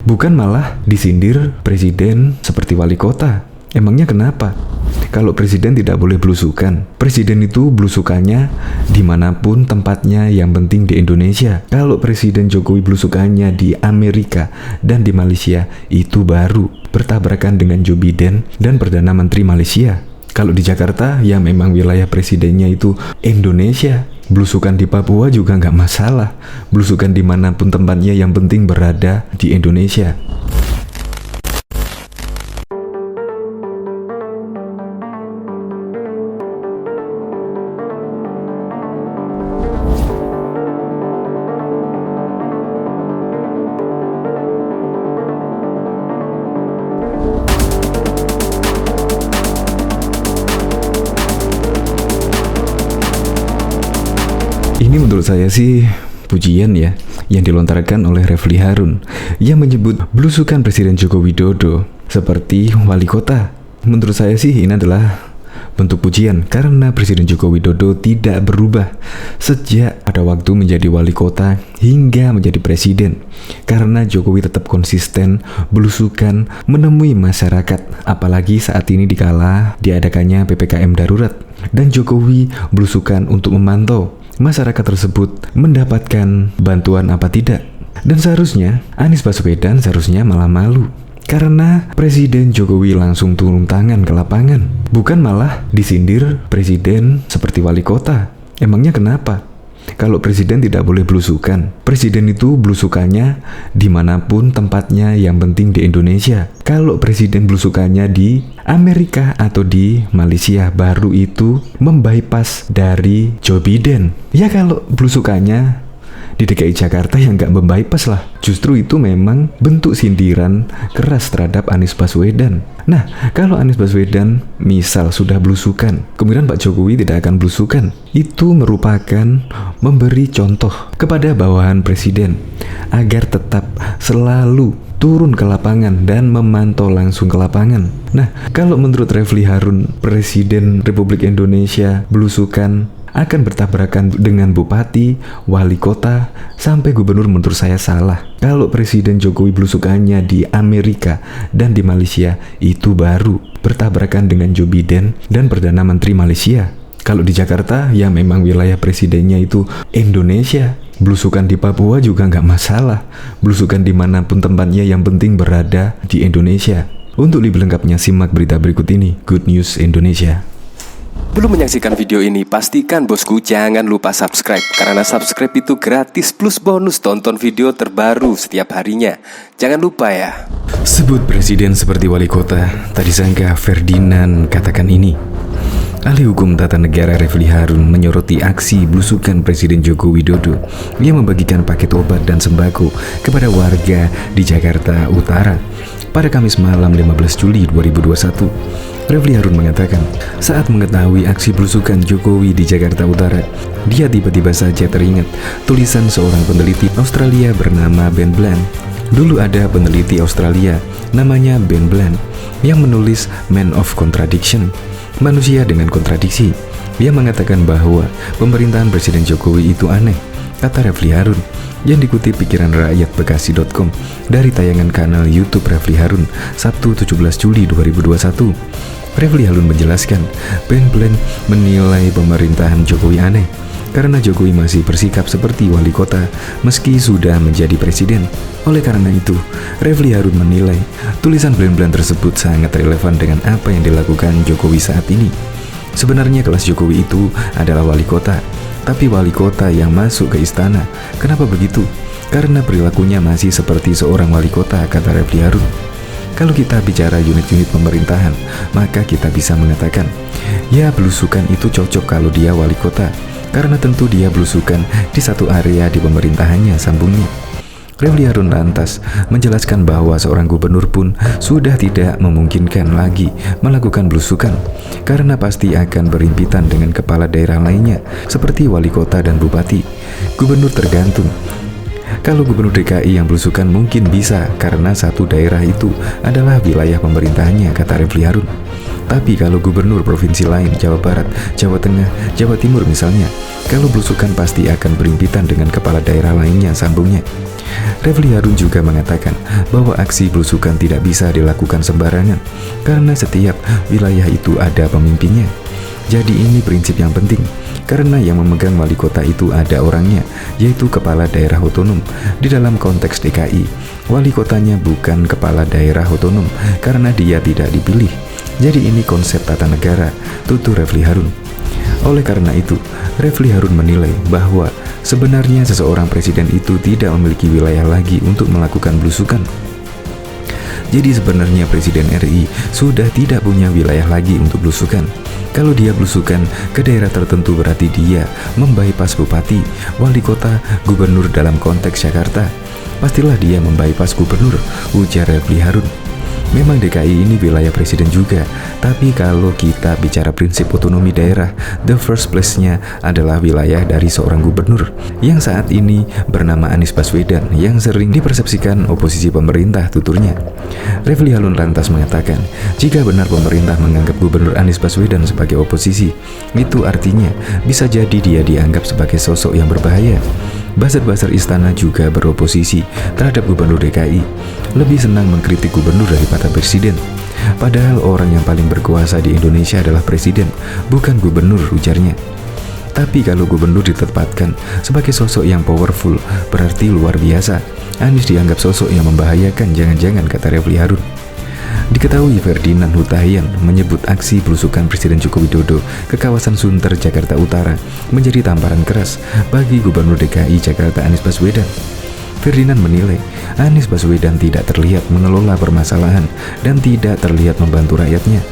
Bukan malah disindir presiden seperti wali kota. Emangnya kenapa? Kalau presiden tidak boleh belusukan, presiden itu belusukannya dimanapun tempatnya, yang penting di Indonesia. Kalau presiden Jokowi belusukannya di Amerika dan di Malaysia, itu baru bertabrakan dengan Joe Biden dan Perdana Menteri Malaysia. Kalau di Jakarta, ya memang wilayah presidennya itu Indonesia. Belusukan di Papua juga nggak masalah. Belusukan dimanapun tempatnya, yang penting berada di Indonesia. Ini menurut saya sih pujian ya yang dilontarkan oleh Refli Harun yang menyebut belusukan Presiden Joko Widodo seperti wali kota. Menurut saya sih ini adalah bentuk pujian karena Presiden Joko Widodo tidak berubah sejak pada waktu menjadi wali kota hingga menjadi presiden, karena Jokowi tetap konsisten belusukan menemui masyarakat, apalagi saat ini dikala diadakannya PPKM darurat, dan Jokowi belusukan untuk memantau masyarakat tersebut mendapatkan bantuan apa tidak. Dan seharusnya Anies Baswedan seharusnya malah malu karena Presiden Jokowi langsung turun tangan ke lapangan, bukan malah disindir presiden seperti wali kota. Emangnya kenapa? Kalau presiden tidak boleh belusukan, presiden itu belusukannya dimanapun tempatnya, yang penting di Indonesia. Kalau presiden belusukannya di Amerika atau di Malaysia, baru itu membypass dari Joe Biden. Ya kalau belusukannya di DKI Jakarta yang nggak membypass lah. Justru itu memang bentuk sindiran keras terhadap Anies Baswedan. Nah, kalau Anies Baswedan misal sudah belusukan, kemudian Pak Jokowi tidak akan belusukan, itu merupakan memberi contoh kepada bawahan presiden agar tetap selalu turun ke lapangan dan memantau langsung ke lapangan. Nah, kalau menurut Refli Harun, Presiden Republik Indonesia belusukan akan bertabrakan dengan bupati, wali kota, sampai gubernur, menurut saya salah. Kalau Presiden Jokowi belusukannya di Amerika dan di Malaysia, itu baru bertabrakan dengan Joe Biden dan Perdana Menteri Malaysia. Kalau di Jakarta, ya memang wilayah presidennya itu Indonesia. Belusukan di Papua juga nggak masalah. Belusukan dimanapun tempatnya, yang penting berada di Indonesia. Untuk lebih lengkapnya simak berita berikut ini. Good News Indonesia. Belum menyaksikan video ini, pastikan bosku jangan lupa subscribe, karena subscribe itu gratis plus bonus tonton video terbaru setiap harinya. Jangan lupa ya. Sebut presiden seperti wali kota, tak disangka Ferdinand katakan ini. Ahli hukum tata negara Refli Harun menyoroti aksi belusukan Presiden Joko Widodo yang membagikan paket obat dan sembako kepada warga di Jakarta Utara pada Kamis malam 15 Juli 2021. Refli Harun mengatakan, saat mengetahui aksi belusukan Jokowi di Jakarta Utara, dia tiba-tiba saja teringat tulisan seorang peneliti Australia bernama Ben Bland. Dulu ada peneliti Australia namanya Ben Bland yang menulis Man of Contradiction, manusia dengan kontradiksi. Dia mengatakan bahwa pemerintahan Presiden Jokowi itu aneh, kata Refli Harun, yang dikutip pikiran rakyat bekasi.com dari tayangan kanal YouTube Refli Harun Sabtu 17 Juli 2021. Refli Harun menjelaskan, Ben Bland menilai pemerintahan Jokowi aneh karena Jokowi masih bersikap seperti wali kota meski sudah menjadi presiden. Oleh karena itu, Refli Harun menilai tulisan Ben Bland tersebut sangat relevan dengan apa yang dilakukan Jokowi saat ini. Sebenarnya kelas Jokowi itu adalah wali kota, tapi wali kota yang masuk ke istana. Kenapa begitu? Karena perilakunya masih seperti seorang wali kota, kata Refli Harun. Kalau kita bicara unit-unit pemerintahan, maka kita bisa mengatakan, ya belusukan itu cocok kalau dia wali kota, karena tentu dia belusukan di satu area di pemerintahannya, sambungnya. Refli Harun lantas menjelaskan bahwa seorang gubernur pun sudah tidak memungkinkan lagi melakukan belusukan, karena pasti akan berhimpitan dengan kepala daerah lainnya, seperti wali kota dan bupati. Gubernur tergantung. Kalau gubernur DKI yang belusukan mungkin bisa karena satu daerah itu adalah wilayah pemerintahannya, kata Refli Harun. Tapi kalau gubernur provinsi lain, Jawa Barat, Jawa Tengah, Jawa Timur misalnya, kalau belusukan pasti akan berimpitan dengan kepala daerah lainnya, sambungnya. Refli Harun juga mengatakan bahwa aksi belusukan tidak bisa dilakukan sembarangan karena setiap wilayah itu ada pemimpinnya. Jadi ini prinsip yang penting, karena yang memegang wali kota itu ada orangnya, yaitu kepala daerah otonom. Di dalam konteks DKI, wali kotanya bukan kepala daerah otonom karena dia tidak dipilih. Jadi ini konsep tata negara, tutur Refli Harun. Oleh karena itu, Refli Harun menilai bahwa sebenarnya seseorang presiden itu tidak memiliki wilayah lagi untuk melakukan belusukan. Jadi sebenarnya Presiden RI sudah tidak punya wilayah lagi untuk belusukan. Kalau dia belusukan ke daerah tertentu berarti dia membypass bupati, wali kota, gubernur dalam konteks Jakarta. Pastilah dia membypass gubernur, ujar Refli Harun. Memang DKI ini wilayah presiden juga, tapi kalau kita bicara prinsip otonomi daerah, the first place-nya adalah wilayah dari seorang gubernur yang saat ini bernama Anies Baswedan yang sering dipersepsikan oposisi pemerintah, tuturnya. Refli Harun lantas mengatakan, jika benar pemerintah menganggap gubernur Anies Baswedan sebagai oposisi, itu artinya bisa jadi dia dianggap sebagai sosok yang berbahaya. Buzzer-buzzer istana juga beroposisi terhadap gubernur DKI, lebih senang mengkritik gubernur daripada presiden. Padahal orang yang paling berkuasa di Indonesia adalah presiden, bukan gubernur, ujarnya. Tapi kalau gubernur ditetapkan sebagai sosok yang powerful, berarti luar biasa. Anies dianggap sosok yang membahayakan, jangan-jangan, kata Refli Harun. Diketahui Ferdinand Hutahian menyebut aksi belusukan Presiden Joko Widodo ke kawasan Sunter, Jakarta Utara menjadi tamparan keras bagi Gubernur DKI Jakarta Anies Baswedan. Ferdinand menilai Anies Baswedan tidak terlihat mengelola permasalahan dan tidak terlihat membantu rakyatnya.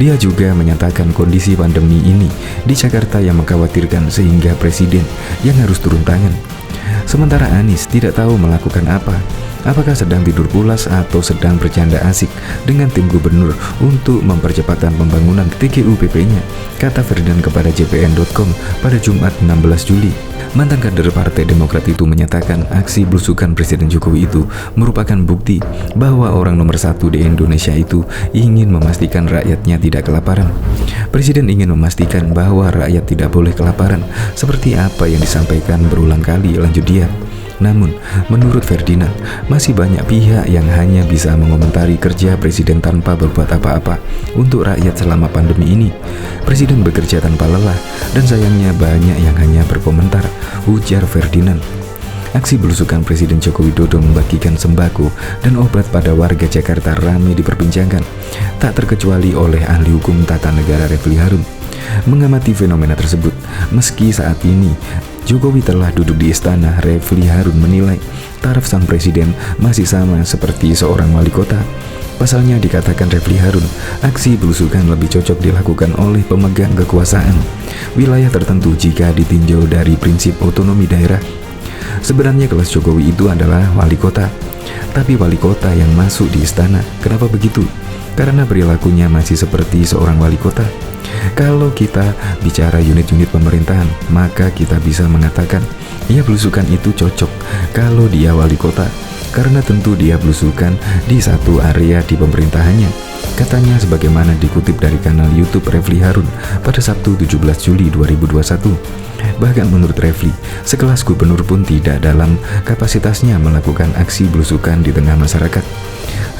Dia juga menyatakan kondisi pandemi ini di Jakarta yang mengkhawatirkan sehingga Presiden yang harus turun tangan. Sementara Anies tidak tahu melakukan apa. Apakah sedang tidur pulas atau sedang bercanda asik dengan tim gubernur untuk mempercepatkan pembangunan TGUPP-nya, kata Ferdinand kepada JPN.com pada Jumat 16 Juli. Mantan kader Partai Demokrat itu menyatakan aksi belusukan Presiden Jokowi itu merupakan bukti bahwa orang nomor satu di Indonesia itu ingin memastikan rakyatnya tidak kelaparan. Presiden ingin memastikan bahwa rakyat tidak boleh kelaparan, seperti apa yang disampaikan berulang kali, lanjut dia. Namun, menurut Ferdinand, masih banyak pihak yang hanya bisa mengomentari kerja Presiden tanpa berbuat apa-apa untuk rakyat selama pandemi ini. Presiden bekerja tanpa lelah, dan sayangnya banyak yang hanya berkomentar, ujar Ferdinand. Aksi belusukan Presiden Joko Widodo membagikan sembako dan obat pada warga Jakarta ramai diperbincangkan, tak terkecuali oleh ahli hukum tata negara Refli Harun. Mengamati fenomena tersebut, meski saat ini Jokowi telah duduk di istana, Refli Harun menilai taraf sang presiden masih sama seperti seorang wali kota. Pasalnya dikatakan Refli Harun, aksi belusukan lebih cocok dilakukan oleh pemegang kekuasaan wilayah tertentu jika ditinjau dari prinsip otonomi daerah. Sebenarnya kelas Jokowi itu adalah wali kota, tapi wali kota yang masuk di istana. Kenapa begitu? Karena perilakunya masih seperti seorang wali kota. Kalau kita bicara unit-unit pemerintahan, maka kita bisa mengatakan, ya belusukan itu cocok kalau dia wali kota, karena tentu dia belusukan di satu area di pemerintahannya. Katanya sebagaimana dikutip dari kanal YouTube Refli Harun pada Sabtu 17 Juli 2021. Bahkan menurut Refli, sekelas gubernur pun tidak dalam kapasitasnya melakukan aksi belusukan di tengah masyarakat.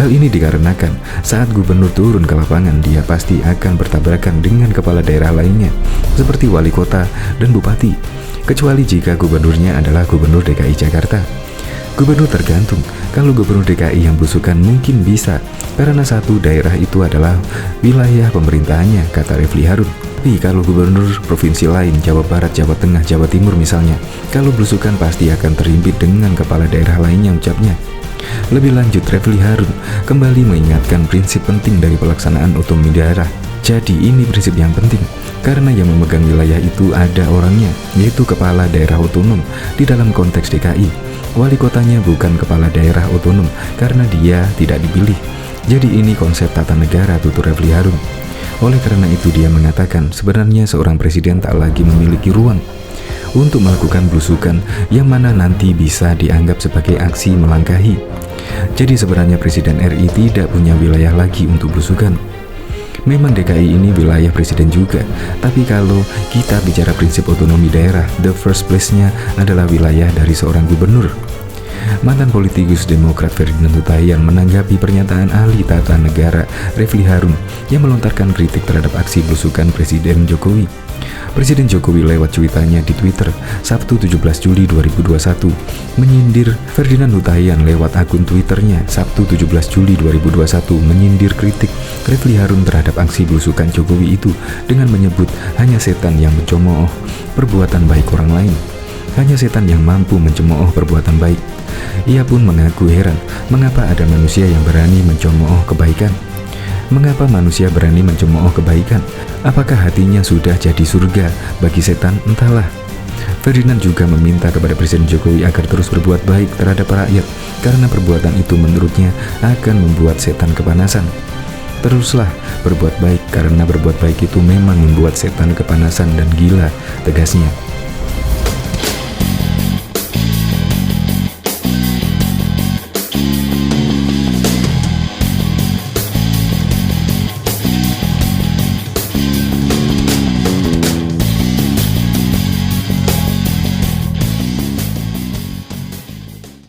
Hal ini dikarenakan saat gubernur turun ke lapangan, dia pasti akan bertabrakan dengan kepala daerah lainnya, seperti wali kota dan bupati, kecuali jika gubernurnya adalah gubernur DKI Jakarta. Gubernur tergantung, kalau gubernur DKI yang belusukan mungkin bisa, karena satu daerah itu adalah wilayah pemerintahannya, kata Refli Harun. Tapi kalau gubernur provinsi lain, Jawa Barat, Jawa Tengah, Jawa Timur misalnya, kalau belusukan pasti akan terhimpit dengan kepala daerah lainnya, ucapnya. Lebih lanjut, Refli Harun kembali mengingatkan prinsip penting dari pelaksanaan otonomi daerah. Jadi ini prinsip yang penting, karena yang memegang wilayah itu ada orangnya, yaitu kepala daerah otonom di dalam konteks DKI. Wali kotanya bukan kepala daerah otonom karena dia tidak dipilih. Jadi ini konsep tata negara, tutur Refli Harun. Oleh karena itu dia mengatakan sebenarnya seorang presiden tak lagi memiliki ruang untuk melakukan belusukan yang mana nanti bisa dianggap sebagai aksi melangkahi. Jadi sebenarnya Presiden RI tidak punya wilayah lagi untuk belusukan. Memang DKI ini wilayah presiden juga, tapi kalau kita bicara prinsip otonomi daerah, the first place-nya adalah wilayah dari seorang gubernur. Mantan politikus Demokrat Ferdinand Hutahian menanggapi pernyataan ahli tata negara Refli Harun yang melontarkan kritik terhadap aksi belusukan Presiden Jokowi. Presiden Jokowi lewat cuitannya di Twitter Sabtu 17 Juli 2021 menyindir Ferdinand Hutahian lewat akun Twitternya Sabtu 17 Juli 2021 menyindir kritik Refli Harun terhadap aksi belusukan Jokowi itu dengan menyebut hanya setan yang mencemooh perbuatan baik orang lain. Hanya setan yang mampu mencemooh perbuatan baik. Ia pun mengaku heran mengapa ada manusia yang berani mencemooh kebaikan. Mengapa manusia berani mencemooh kebaikan? Apakah hatinya sudah jadi surga bagi setan? Entahlah. Ferdinand juga meminta kepada Presiden Jokowi agar terus berbuat baik terhadap rakyat, karena perbuatan itu menurutnya akan membuat setan kepanasan. Teruslah berbuat baik, karena berbuat baik itu memang membuat setan kepanasan dan gila, tegasnya.